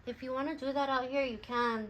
If you want to do that out here, you can.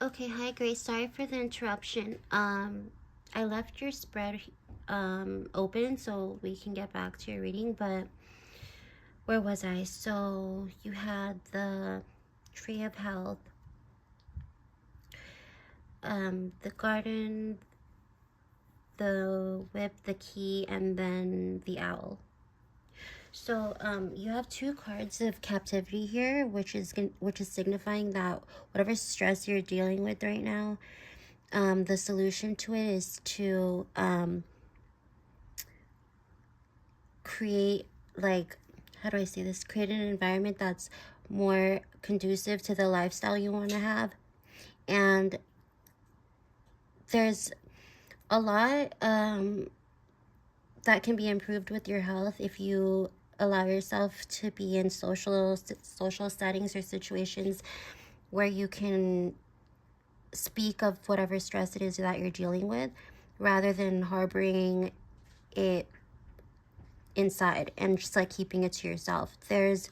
Okay, hi Grace. Sorry for the interruption. I left your spread open so we can get back to your reading, but where was I? So you had the Tree of Health, the Garden, the Whip, the Key, and then the Owl. So you have two cards of captivity here, which is signifying that whatever stress you're dealing with right now, the solution to it is to create, like, how do I say this? Create an environment that's more conducive to the lifestyle you want to have. And there's a lot that can be improved with your health if you allow yourself to be in social settings or situations where you can speak of whatever stress it is that you're dealing with, rather than harboring it inside and just like keeping it to yourself. There's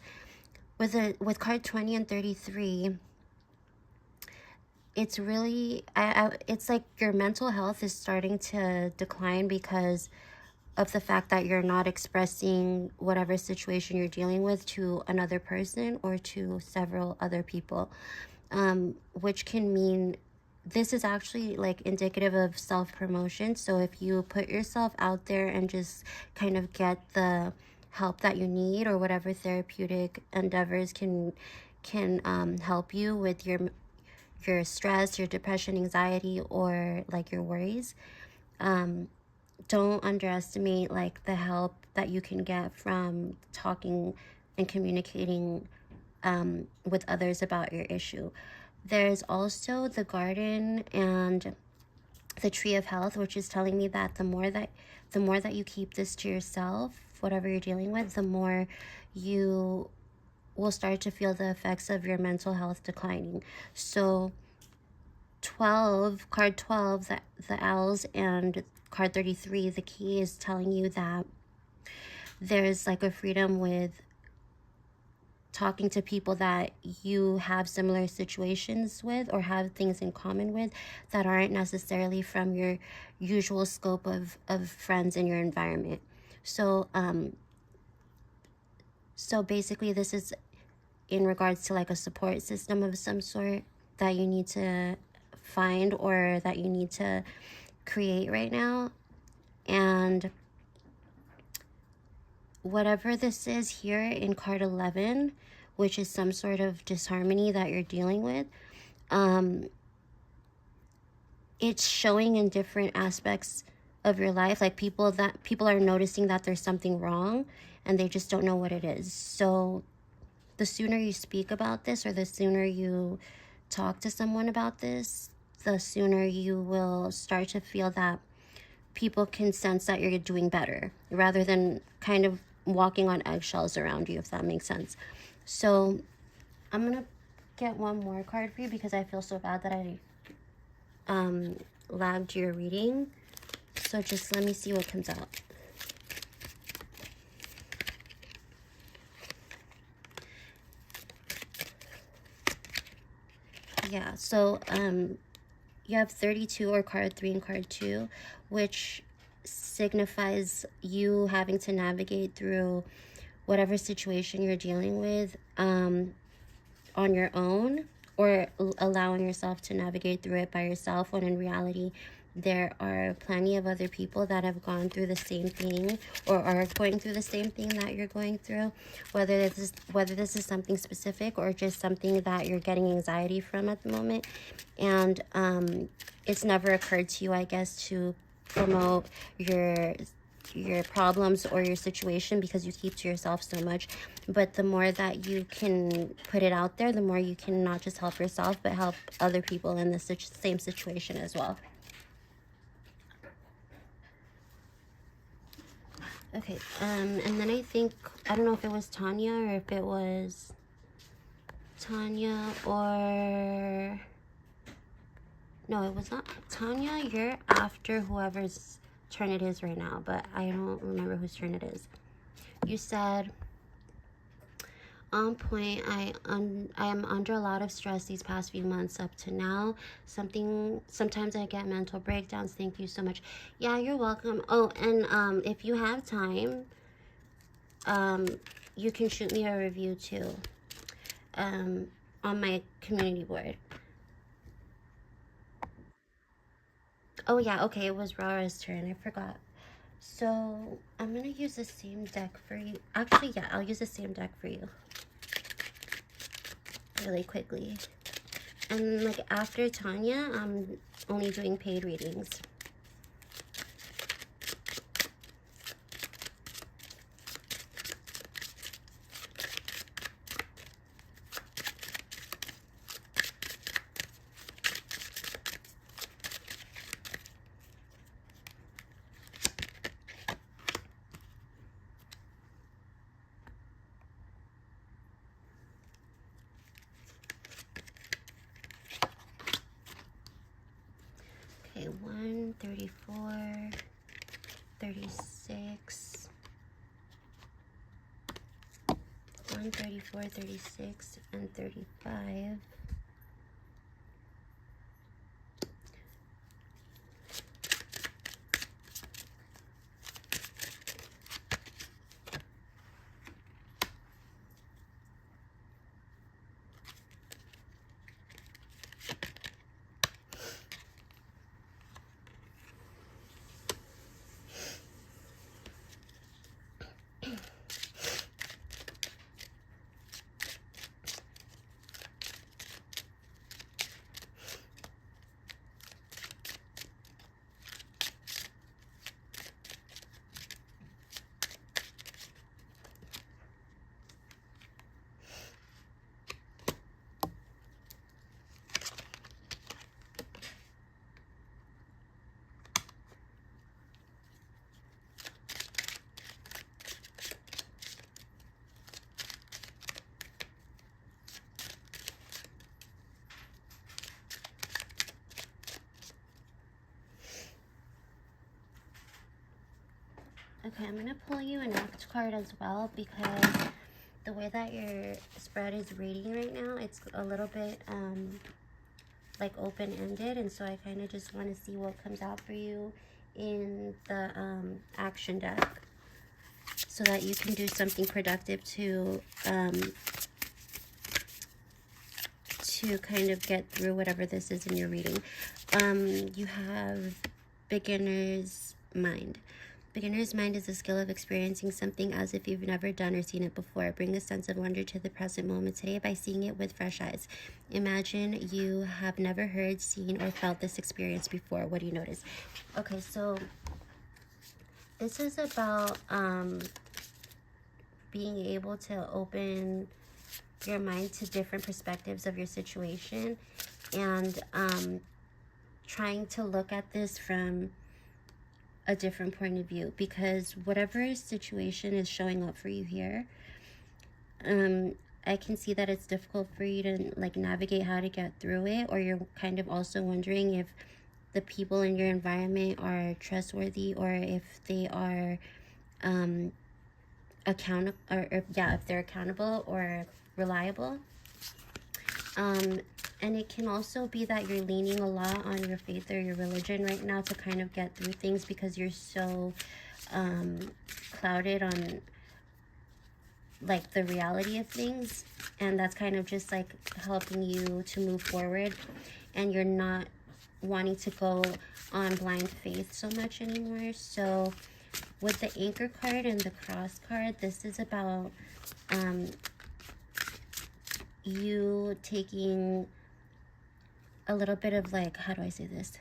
with card 20 and 33, it's really it's like your mental health is starting to decline because of the fact that you're not expressing whatever situation you're dealing with to another person or to several other people, which can mean this is actually like indicative of self-promotion. So if you put yourself out there and just kind of get the help that you need, or whatever therapeutic endeavors can help you with your stress, your depression, anxiety, or like your worries, don't underestimate like the help that you can get from talking and communicating with others about your issue. There's also the Garden and the Tree of Health, which is telling me that the more that you keep this to yourself, whatever you're dealing with, the more you will start to feel the effects of your mental health declining. So card 12, the Owls, and card 33, the Key, is telling you that there's like a freedom with talking to people that you have similar situations with or have things in common with that aren't necessarily from your usual scope of friends in your environment. So so basically this is in regards to like a support system of some sort that you need to find or that you need to create right now. And whatever this is here in card 11, which is some sort of disharmony that you're dealing with, it's showing in different aspects of your life. Like people are noticing that there's something wrong and they just don't know what it is. So the sooner you speak about this, or the sooner you talk to someone about this, the sooner you will start to feel that people can sense that you're doing better, rather than kind of walking on eggshells around you, if that makes sense. So I'm gonna get one more card for you because I feel so bad that I lagged your reading. So just let me see what comes out. Yeah, so you have 32, or card 3 and card 2, which signifies you having to navigate through whatever situation you're dealing with on your own, or allowing yourself to navigate through it by yourself, when in reality there are plenty of other people that have gone through the same thing or are going through the same thing that you're going through, whether this is something specific or just something that you're getting anxiety from at the moment. And it's never occurred to you, I guess, to promote your problems or your situation because you keep to yourself so much. But the more that you can put it out there, the more you can not just help yourself but help other people in the same situation as well. Okay, and then I think, I don't know if it was Tanya or if it was Tanya, or no, it was not Tanya. You're after whoever's turn it is right now, but I don't remember whose turn it is. You said, on point. I am under a lot of stress these past few months up to now. Sometimes I get mental breakdowns. Thank you so much. Yeah, you're welcome. Oh, and if you have time, you can shoot me a review too, on my community board. Oh yeah, okay, it was Rara's turn. I forgot. So I'm gonna use the same deck for you. Actually, yeah, I'll use the same deck for you really quickly. And like after Tanya, I'm only doing paid readings. Okay, 134, 36, 134, 36, and 35. Okay, I'm gonna pull you an act card as well, because the way that your spread is reading right now, it's a little bit like open-ended, and so I kind of just want to see what comes out for you in the action deck, so that you can do something productive to kind of get through whatever this is in your reading. You have beginner's mind. Beginner's mind is the skill of experiencing something as if you've never done or seen it before. Bring a sense of wonder to the present moment today by seeing it with fresh eyes. Imagine you have never heard, seen, or felt this experience before. What do you notice? Okay, so this is about being able to open your mind to different perspectives of your situation, and trying to look at this from a different point of view, because whatever situation is showing up for you here, I can see that it's difficult for you to like navigate how to get through it, or you're kind of also wondering if the people in your environment are trustworthy, or if they are accountable, or yeah, if they're accountable or reliable. And it can also be that you're leaning a lot on your faith or your religion right now to kind of get through things, because you're so clouded on like the reality of things, and that's kind of just like helping you to move forward, and you're not wanting to go on blind faith so much anymore. So with the anchor card and the cross card, this is about you taking a little bit of like, how do I say this?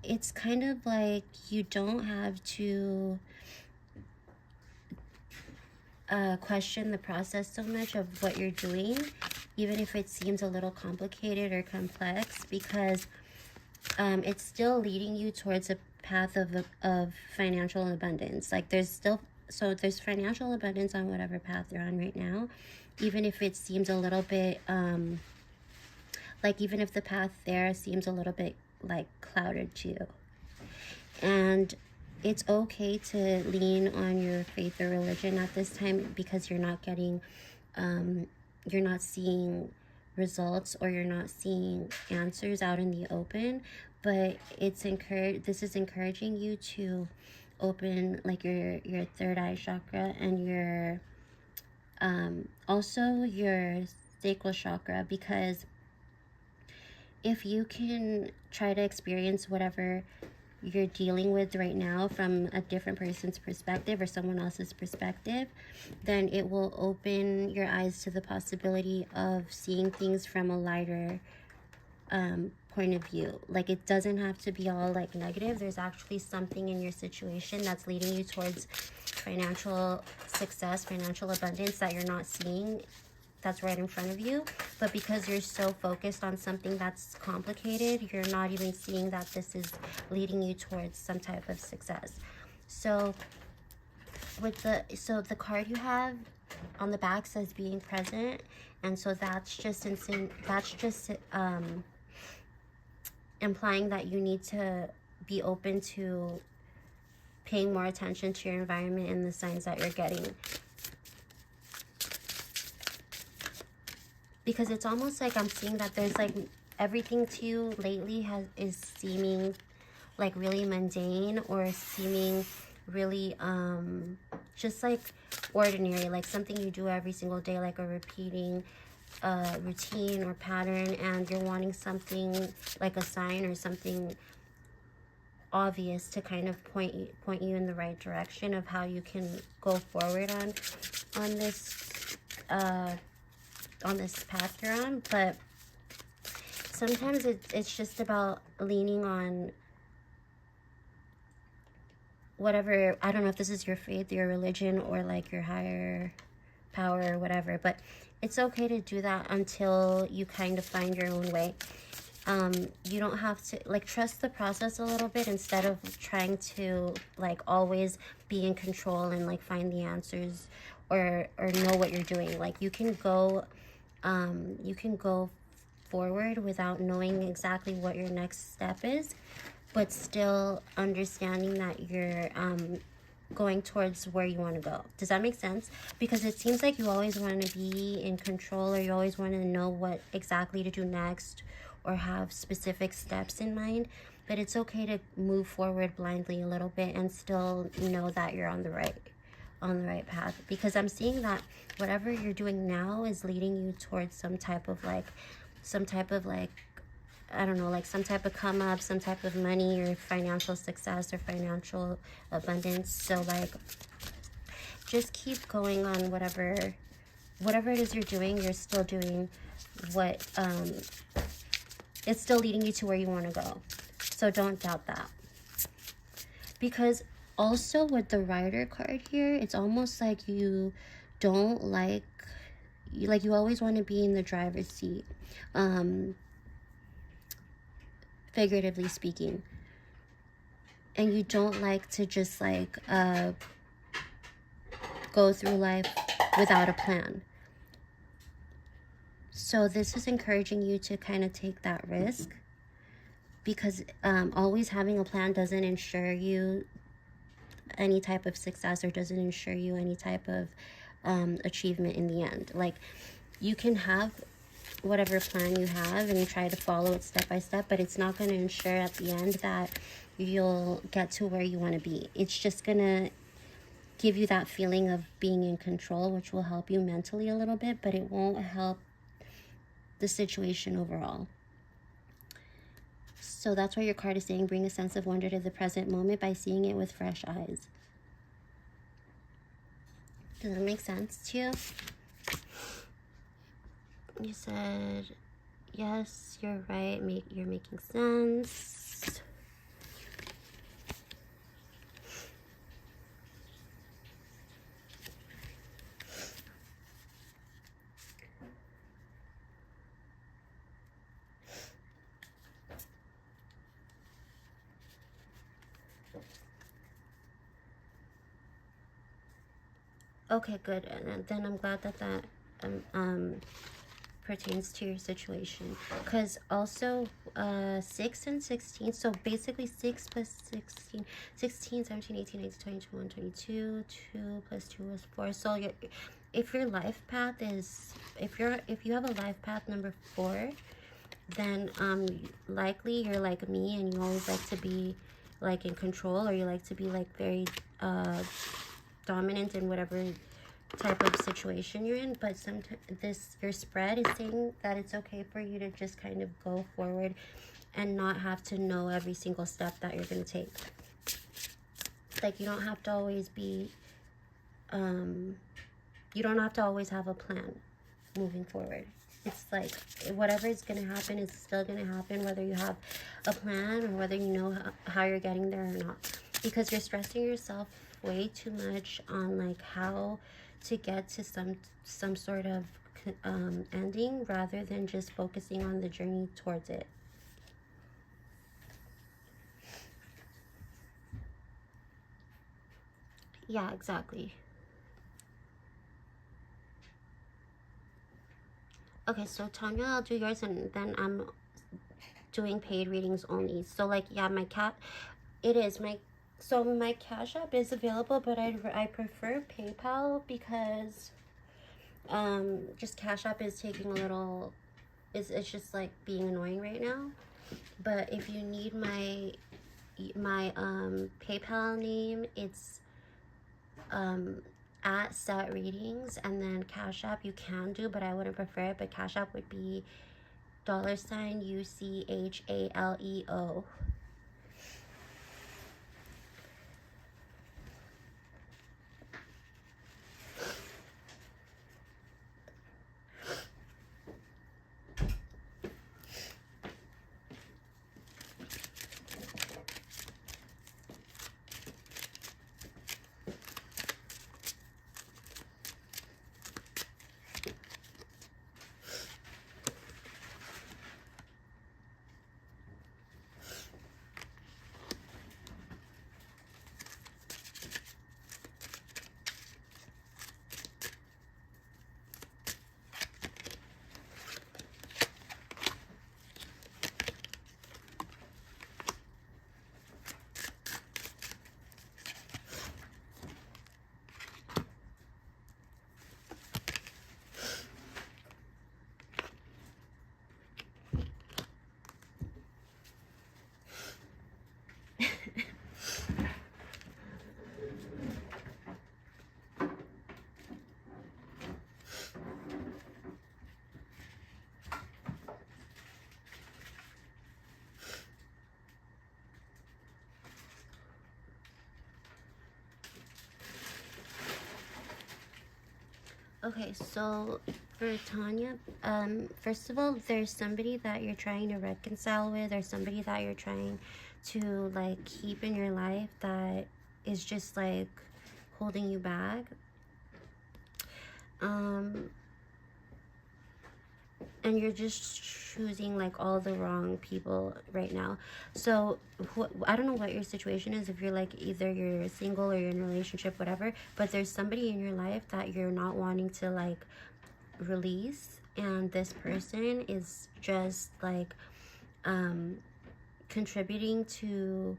It's kind of like you don't have to question the process so much of what you're doing, even if it seems a little complicated or complex, because it's still leading you towards a path of financial abundance. Like there's financial abundance on whatever path you're on right now, even if it seems a little bit like, even if the path there seems a little bit like clouded to you. And it's okay to lean on your faith or religion at this time, because you're not getting, you're not seeing results, or you're not seeing answers out in the open. But this is encouraging you to open like your third eye chakra, and your also your sacral chakra, because if you can try to experience whatever you're dealing with right now from a different person's perspective or someone else's perspective, then it will open your eyes to the possibility of seeing things from a lighter point of view. Like, it doesn't have to be all like negative. There's actually something in your situation that's leading you towards financial success, financial abundance that you're not seeing, that's right in front of you. But because you're so focused on something that's complicated, you're not even seeing that this is leading you towards some type of success. So the card you have on the back says being present, and so that's just implying that you need to be open to paying more attention to your environment and the signs that you're getting. Because it's almost like I'm seeing that there's like everything to you lately is seeming like really mundane, or seeming really just like ordinary, like something you do every single day, like a repeating routine or pattern, and you're wanting something like a sign or something obvious to kind of point you in the right direction of how you can go forward on this path you're on. But sometimes it's just about leaning on whatever, I don't know if this is your faith, your religion, or like your higher power or whatever, but it's okay to do that until you kind of find your own way. You don't have to, like, trust the process a little bit instead of trying to like always be in control and like find the answers or know what you're doing. Like, you can go forward without knowing exactly what your next step is, but still understanding that you're going towards where you want to go. Does that make sense? Because it seems like you always want to be in control, or you always want to know what exactly to do next, or have specific steps in mind. But it's okay to move forward blindly a little bit and still know that you're on the right path. Because I'm seeing that whatever you're doing now is leading you towards some type of like I don't know, like some type of come up, some type of money or financial success or financial abundance. So like, just keep going on whatever it is you're doing. You're still doing what it's still leading you to where you want to go. So don't doubt that. Because also with the Rider card here, it's almost like you don't like you always want to be in the driver's seat, figuratively speaking, and you don't like to just like go through life without a plan. So this is encouraging you to kind of take that risk, because always having a plan doesn't ensure you any type of success, or doesn't ensure you any type of achievement in the end. Like, you can have whatever plan you have and try to follow it step by step, but it's not going to ensure at the end that you'll get to where you want to be. It's just going to give you that feeling of being in control, which will help you mentally a little bit, but it won't help the situation overall. So that's why your card is saying bring a sense of wonder to the present moment by seeing it with fresh eyes. Does that make sense to you? You said, yes, you're right. You're making sense. Okay, good. And then I'm glad that pertains to your situation. Because also 6 and 16, so basically 6 plus 16, 16, 17, 18, 19, 20, 21, 22, 2 plus 2 is 4. So if your life path is, if you have a life path number 4, then likely you're like me and you always like to be like in control, or you like to be like very dominant in whatever type of situation you're in. But sometimes your spread is saying that it's okay for you to just kind of go forward and not have to know every single step that you're going to take. Like, you don't have to always be you don't have to always have a plan moving forward. It's like whatever is going to happen is still going to happen, whether you have a plan or whether you know how you're getting there or not. Because you're stressing yourself way too much on like how to get to some sort of ending, rather than just focusing on the journey towards it. Yeah, exactly. Okay, so Tanya, I'll do yours, and then I'm doing paid readings only. So like, yeah, my Cash App is available, but I prefer PayPal because just Cash App is taking a little, it's just like being annoying right now. But if you need my PayPal name, it's at Set Readings, and then Cash App you can do, but I wouldn't prefer it. But Cash App would be $UCHALEO. Okay, so for Tanya, first of all, there's somebody that you're trying to reconcile with, or somebody that you're trying to like keep in your life that is just like holding you back. And you're just choosing like all the wrong people right now. So I don't know what your situation is, if you're like either you're single or you're in a relationship, whatever, but there's somebody in your life that you're not wanting to like release, and this person is just like contributing to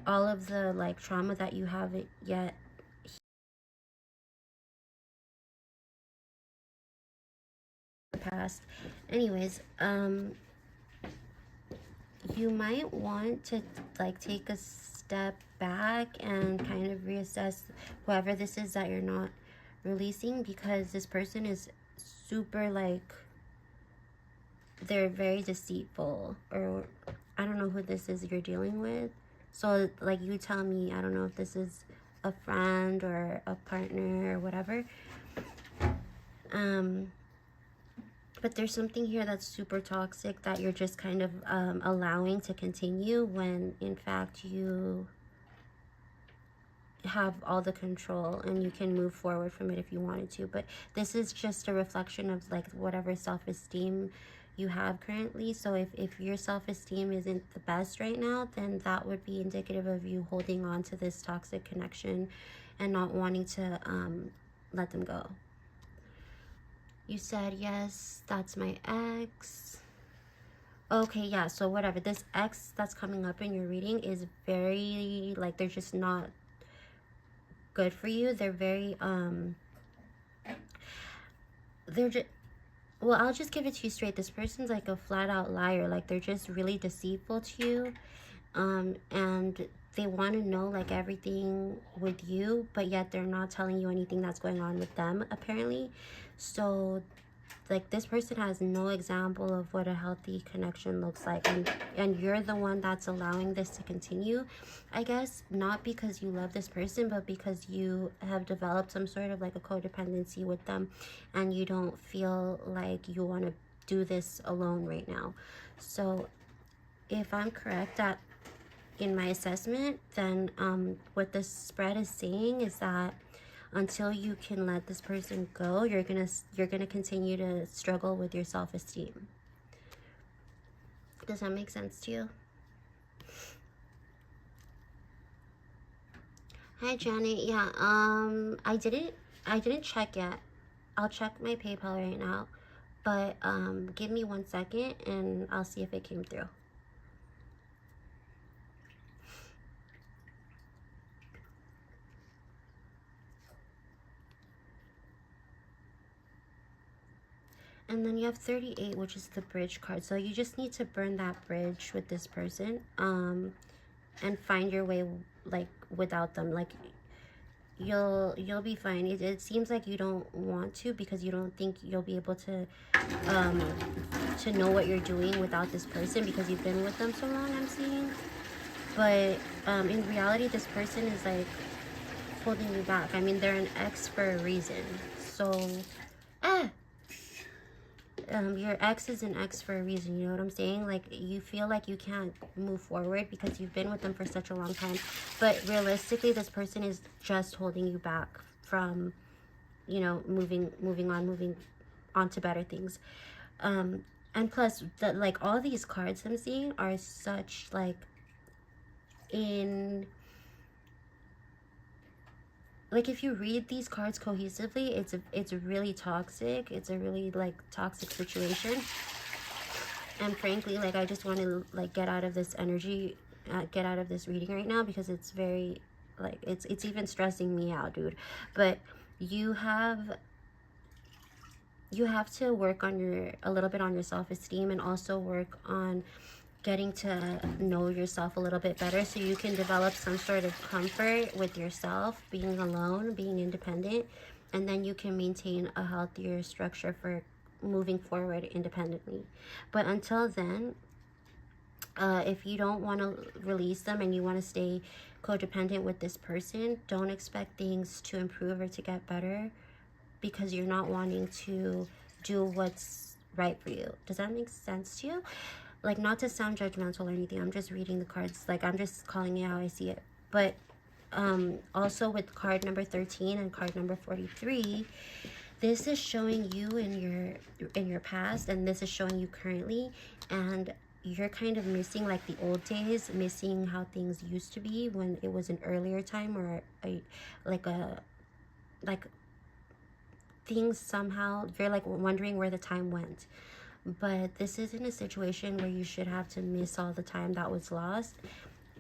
all of the like trauma that you haven't yet past. Anyways, you might want to like take a step back and kind of reassess whoever this is that you're not releasing, because this person is super like, they're very deceitful, or I don't know who this is you're dealing with. So like, you tell me, I don't know if this is a friend or a partner or whatever. But there's something here that's super toxic that you're just kind of allowing to continue, when in fact you have all the control and you can move forward from it if you wanted to. But this is just a reflection of like whatever self-esteem you have currently. So if your self-esteem isn't the best right now, then that would be indicative of you holding on to this toxic connection and not wanting to let them go. You said, yes, that's my ex. Okay, yeah, so whatever. This ex that's coming up in your reading is very, like, they're just not good for you. They're very, they're just, well, I'll just give it to you straight. This person's like a flat out liar. Like, they're just really deceitful to you. And they want to know like everything with you, but yet they're not telling you anything that's going on with them, apparently. So like, this person has no example of what a healthy connection looks like, and you're the one that's allowing this to continue, I guess, not because you love this person, but because you have developed some sort of like a codependency with them, and you don't feel like you want to do this alone right now. So if I'm correct that in my assessment, then what this spread is saying is that until you can let this person go, you're gonna continue to struggle with your self-esteem. Does that make sense to you? Hi Janet. Yeah, I didn't check yet. I'll check my PayPal right now, but give me 1 second and I'll see if it came through. And then you have 38, which is the bridge card. So you just need to burn that bridge with this person, and find your way, like, without them. Like, you'll be fine. It seems like you don't want to, because you don't think you'll be able to know what you're doing without this person, because you've been with them so long, I'm seeing. But in reality, this person is like holding you back. I mean, they're an ex for a reason. So your ex is an ex for a reason, you know what I'm saying? Like, you feel like you can't move forward because you've been with them for such a long time, but realistically, this person is just holding you back from, you know, moving on to better things. And plus, like, all these cards I'm seeing are such, like, like, if you read these cards cohesively, it's really toxic. It's a really, like, toxic situation. And frankly, like, I just want to, like, get out of this energy, get out of this reading right now, because it's very, like, it's even stressing me out, dude. But you have to work on a little bit on your self-esteem, and also work on getting to know yourself a little bit better, so you can develop some sort of comfort with yourself, being alone, being independent, and then you can maintain a healthier structure for moving forward independently. But until then, if you don't want to release them and you want to stay codependent with this person, don't expect things to improve or to get better, because you're not wanting to do what's right for you. Does that make sense to you? Like, not to sound judgmental or anything, I'm just reading the cards. Like, I'm just calling it how I see it. But also with card number 13 and card number 43, this is showing you in your past, and this is showing you currently, and you're kind of missing, like, the old days, missing how things used to be when it was an earlier time, or like things somehow, you're like wondering where the time went. But this isn't a situation where you should have to miss all the time that was lost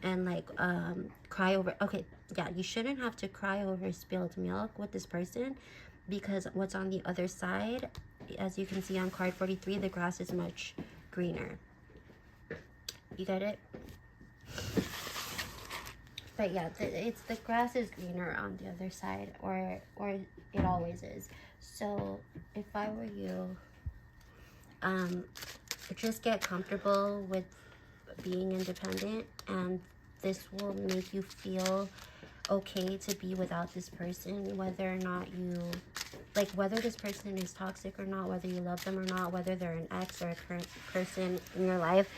and, like, cry over. Okay, yeah, you shouldn't have to cry over spilled milk with this person, because what's on the other side, as you can see on card 43, the grass is much greener. You get it? But yeah, it's the grass is greener on the other side, or it always is. So if I were you, just get comfortable with being independent, and this will make you feel okay to be without this person, whether or not you, like, whether this person is toxic or not, whether you love them or not, whether they're an ex or a current person in your life.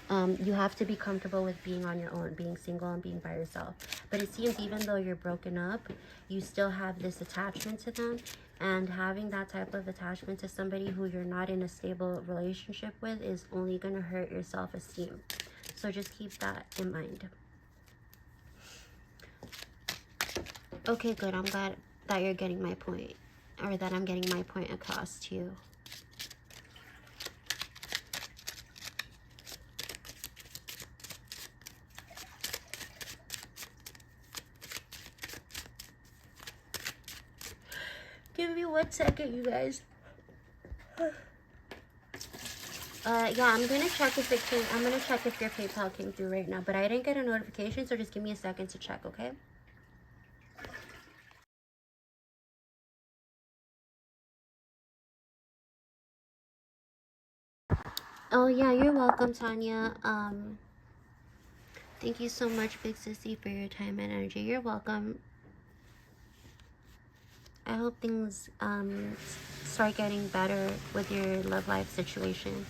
You have to be comfortable with being on your own, being single and being by yourself. But it seems even though you're broken up, you still have this attachment to them, and having that type of attachment to somebody who you're not in a stable relationship with is only going to hurt your self-esteem. So just keep that in mind. Okay, good. I'm glad that you're getting my point. or that I'm getting my point across to you. Give me 1 second, you guys. Yeah, I'm gonna check if it came. I'm gonna check if your PayPal came through right now, but I didn't get a notification, so just give me a second to check, okay? Oh yeah, you're welcome, Tanya. Thank you so much, Big Sissy, for your time and energy. You're welcome. I hope things start getting better with your love life situation.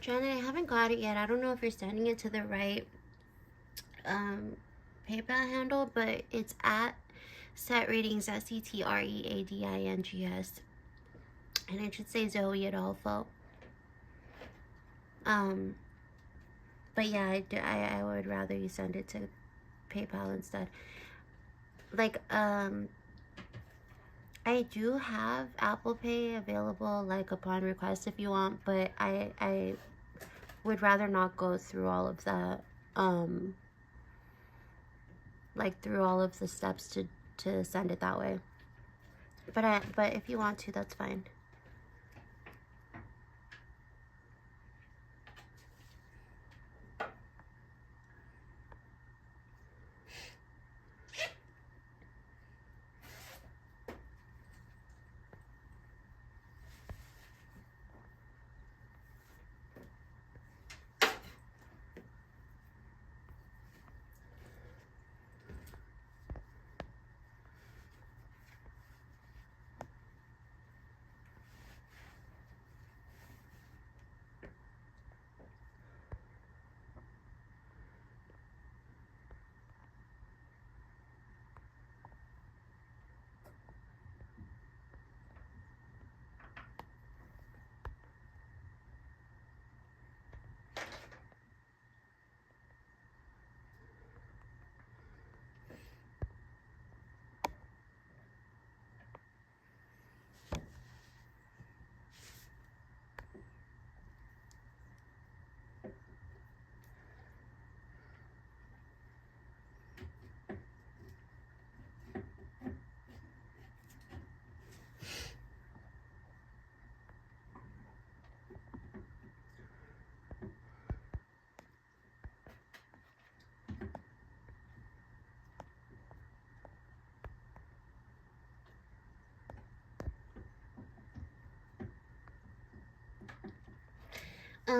Janet, I haven't got it yet. I don't know if you're sending it to the right PayPal handle, but it's at Set Readings, SETREADINGS, and it should say Zoe Adolfo. But yeah, I would rather you send it to PayPal instead. Like, I do have Apple Pay available, like, upon request if you want, but I would rather not go through all of that, like, through all of the steps to send it that way. But if you want to, that's fine.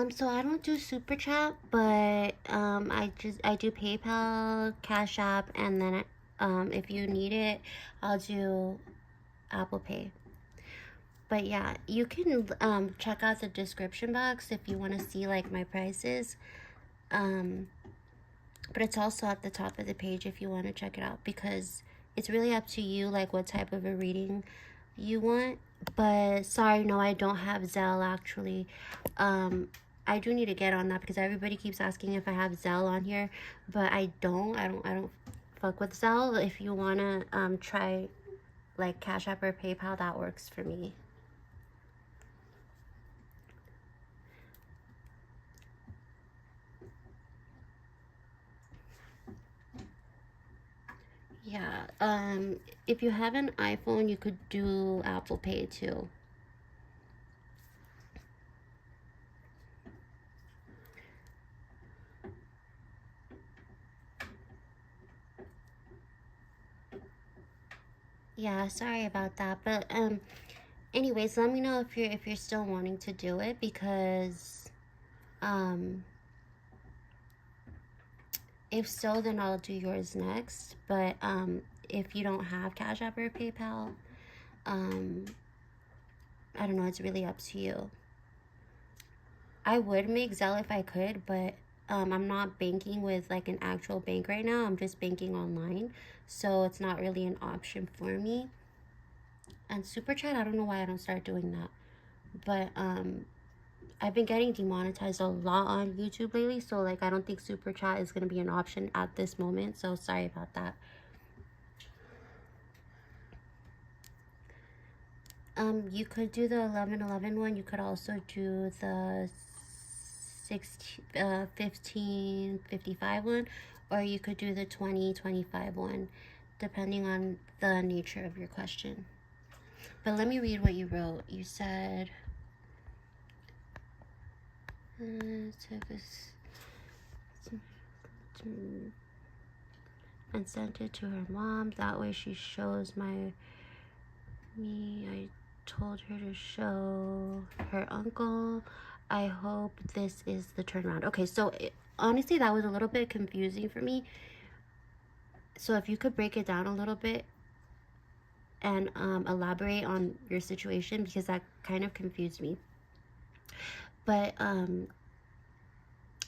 So I don't do Super Chat, but I do PayPal, Cash App, and then if you need it, I'll do Apple Pay. But yeah, you can check out the description box if you want to see like my prices. But it's also at the top of the page if you want to check it out, because it's really up to you like what type of a reading you want. But sorry, no, I don't have Zelle actually. I do need to get on that because everybody keeps asking if I have Zelle on here, but I don't fuck with Zelle. If you wanna try like Cash App or PayPal, that works for me. Yeah, if you have an iPhone, you could do Apple Pay too. Yeah, sorry about that, but anyways, let me know if you're still wanting to do it, because if so, then I'll do yours next. But if you don't have Cash App or PayPal, I don't know, it's really up to you. I would make Zelle if I could, but I'm not banking with like an actual bank right now. I'm just banking online, so it's not really an option for me. And Super Chat, I don't know why I don't start doing that, but I've been getting demonetized a lot on YouTube lately, so like I don't think Super Chat is gonna be an option at this moment, so sorry about that. You could do the 11/11 one. You could also do the 15/55 one, or you could do the 20/25 one, depending on the nature of your question. But let me read what you wrote. You said, and sent it to her mom. That way she shows me. I told her to show her uncle. I hope this is the turnaround. Okay, so honestly, that was a little bit confusing for me. So if you could break it down a little bit and elaborate on your situation, because that kind of confused me. But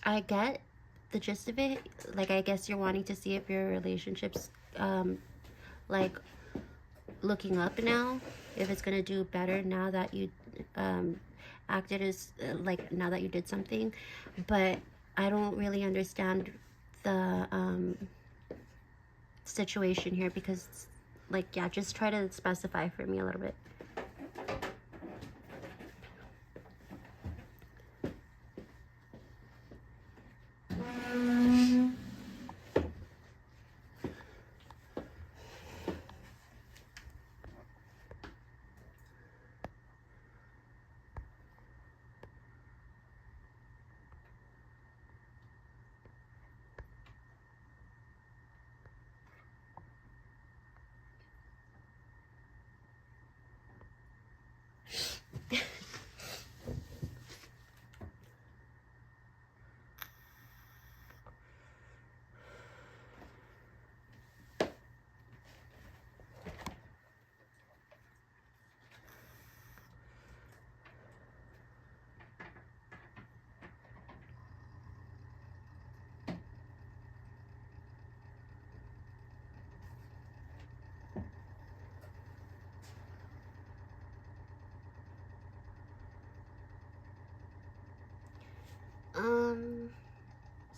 I get the gist of it. Like, I guess you're wanting to see if your relationship's like looking up now, if it's gonna do better now that you acted as like now that you did something. But I don't really understand the situation here, because like, yeah, just try to specify for me a little bit.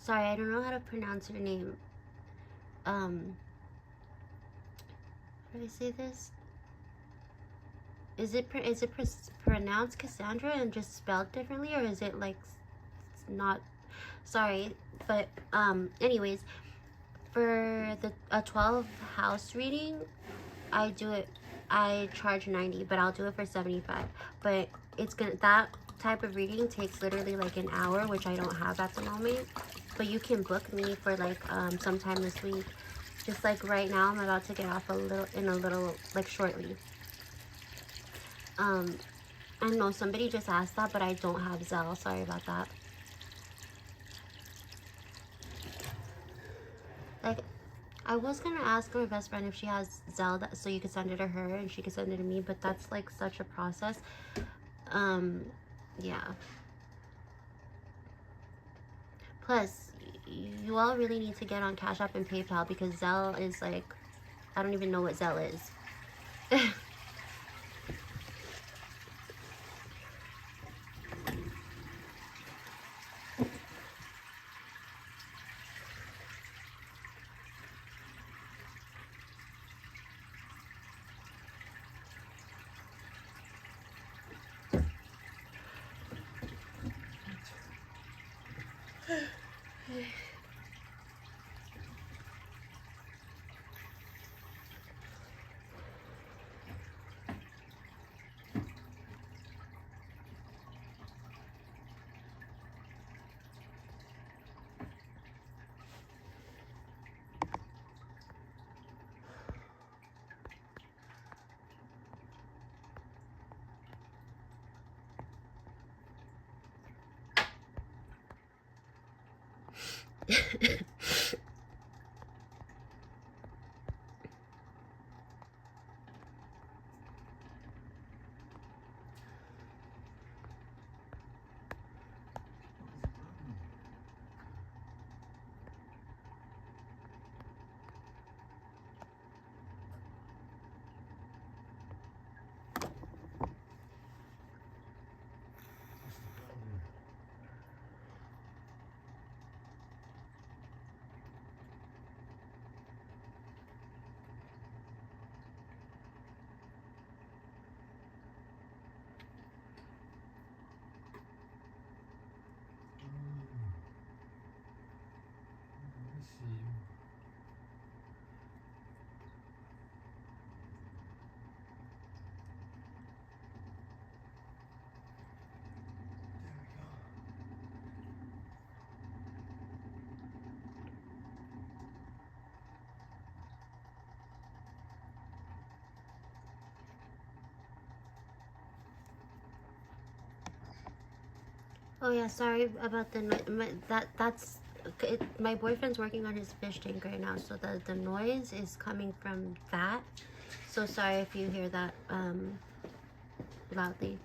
Sorry, I don't know how to pronounce your name. How do I say this? Is it pronounced Cassandra and just spelled differently, or is it like not? Sorry, but anyways, for a 12 house reading, I charge 90, but I'll do it for 75. But that type of reading takes literally like an hour, which I don't have at the moment. But you can book me for like sometime this week. Just like right now, I'm about to get off a little like shortly. I know somebody just asked that, but I don't have Zelle. Sorry about that. Like, I was gonna ask my best friend if she has Zelle so you could send it to her and she could send it to me, but that's like such a process. Yeah. Plus, you all really need to get on Cash App and PayPal because Zelle is like, I don't even know what Zelle is. Oh yeah, sorry about the that's my boyfriend's working on his fish tank right now, so the noise is coming from that. So sorry if you hear that loudly.